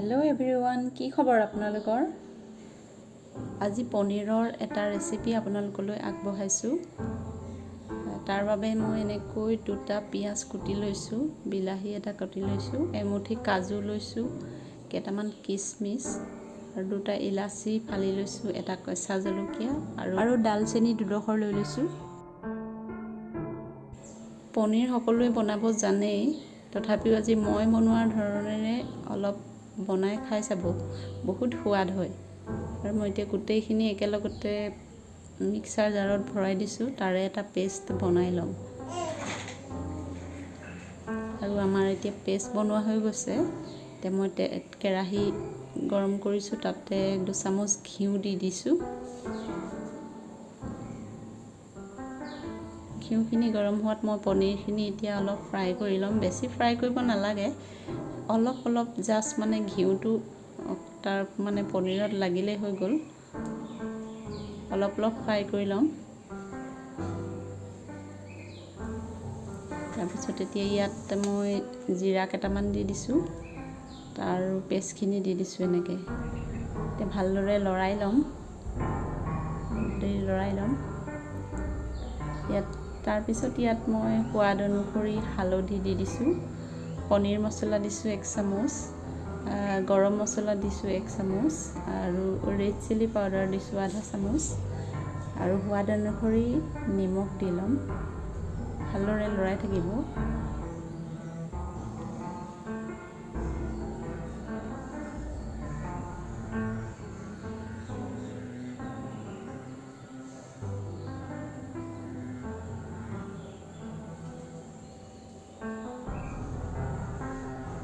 hello everyone কি খবৰ আপোনালোকৰ আজি পনীৰৰ এটা ৰেচিপি আপোনালোকলৈ আগবঢ়াইছো তাৰ বাবে মই এনেকৈ দুটা পিয়াজ কুটি লৈছো বিলাহী এটা কাটি লৈছো এমুঠি কাজু লৈছো কেটামান কিসমিস আৰু দুটা elaichi ফালি লৈছো এটা কেঁচা জলকীয়া আৰু dalchini দুডোখৰ লৈ লৈছো পনীৰ সকলোৱে বনাব জানে তথাপিও আজি মই বনোৱাৰ ধৰণেৰে অলপ বনাই খাই চাব বহুত সোৱাদ হয় আৰু মই এতিয়া গুটেইখিনি একেলগতে মিক্সাৰ জাৰত ভৰাই দিছো তাৰে এটা পেষ্ট বনাই লম আৰু আমাৰ এতিয়া পেষ্ট বনোৱা হৈ গৈছে তে মই কেৰাহী গৰম কৰিছো তাতে 2 চামুচ ঘিউ দি দিছো ঘিউখিনি গৰম হোৱাত মই পনীৰখিনি এতিয়া অলপ ফ্ৰাই কৰি লম বেছি ফ্ৰাই কৰিব নালাগে অলপ জাস্ট মানে ঘিউটো তাৰ মানে পনীৰত লাগিলে হৈ গল অলপ ফ্ৰাই কৰি লম তাৰপিছত এতিয়া ইয়াত মই জিৰা কেটামান দি দিছো তাৰ পেষ্টখিনি দি দিছো এনেকে তে ভালদৰে লৰাই লম ইয়াত তাৰ পিছত ইয়াত মই সোৱাদ অনুসৰি হালধি দি দিছো পনীৰ মছলা দিছো 1 চামুচ গৰম মছলা দিছো 1 চামুচ আৰু ৰেড চিলি পাউডাৰ দিছো আধা চামুচ আৰু সোৱাদ অনুসৰি নিমখ দি লম ভালদৰে লৰাই থাকিব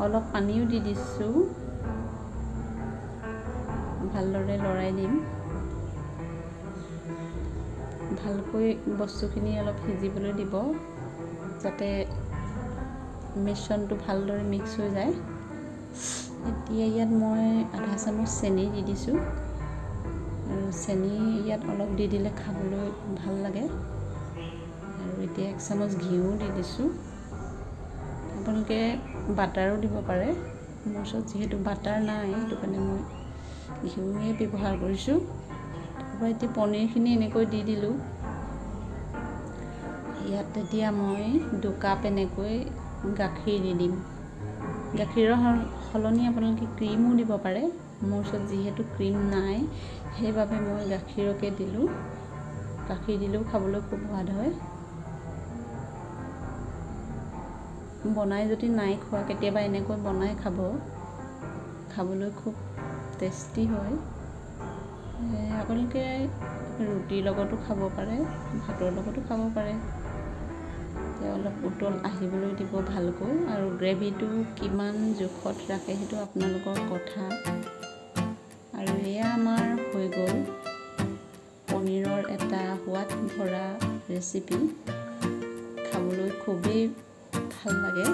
অলপ পানীও দি দিছো ভালদৰে লৰাই দিম ভালকৈ বস্তুখিনি অলপ সিজিবলৈ দিব যাতে মিশ্ৰণটো ভালদৰে মিক্স হৈ যায় এতিয়া ইয়াত মই আধা চামুচ চেনি দি দিছো আৰু চেনি ইয়াত অলপ দি দিলে খাবলৈ ভাল লাগে আৰু এতিয়া 1 চামুচ ঘিউ দি দিছো আপোনালোকে বাটাৰো দিব পাৰে মোৰ ওচৰত যেহেতু বাটাৰ নাই সেইটো কাৰণে মই ঘিউৱে ব্যৱহাৰ কৰিছো তাৰপৰা এতিয়া পনীৰখিনি এনেকৈ দি দিলো ইয়াত এতিয়া মই 2 কাপ এনেকৈ গাখীৰ দি দিম গাখীৰৰ হলনি আপোনালোকে ক্ৰীমো দিব পাৰে মোৰ ওচৰত যেহেতু ক্ৰীম নাই সেইবাবে মই গাখীৰকে দিলো গাখীৰ দিলেও খাবলৈ খুব সোৱাদ হয় বনাই যদি নাই খোৱা কেতিয়াবা এনেকৈ বনাই খাবলৈ খুব টেস্টি হয় আপোনালোকে ৰুটিৰ লগতো খাব পাৰে ভাতৰ লগতো খাব পাৰে তে অলপ উতল আহিবলৈ দিব ভালকৈ আৰু গ্ৰেভিটো কিমান জোখত ৰাখে সেইটো আপোনালোকৰ কথা আৰু এয়া আমাৰ হৈ গ'ল পনীৰৰ এটা সোৱাদ ভৰা ৰেচিপি খাবলৈ খুবেই ভাল লাগে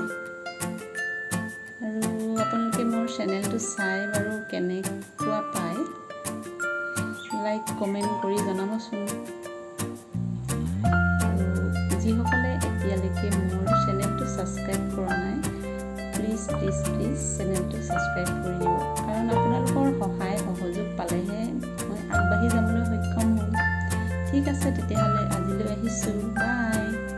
আৰু আপোনালোকে মোৰ চেনেলটো চাই বাৰু কেনেকুৱা পায় লাইক কমেন্ট কৰি জনাবচোন আৰু যিসকলে এতিয়ালৈকে মোৰ চেনেলটো সাবস্ক্ৰাইব কৰা নাই প্লিজ চেনেলটো সাবস্ক্ৰাইব কৰি দিব কাৰণ আপোনালোকৰ সহায় সহযোগ পালেহে মই আগবাঢ়ি যাবলৈ সক্ষম হ'ম ঠিক আছে তেতিয়াহ'লে আজিলৈ আহিছো বাই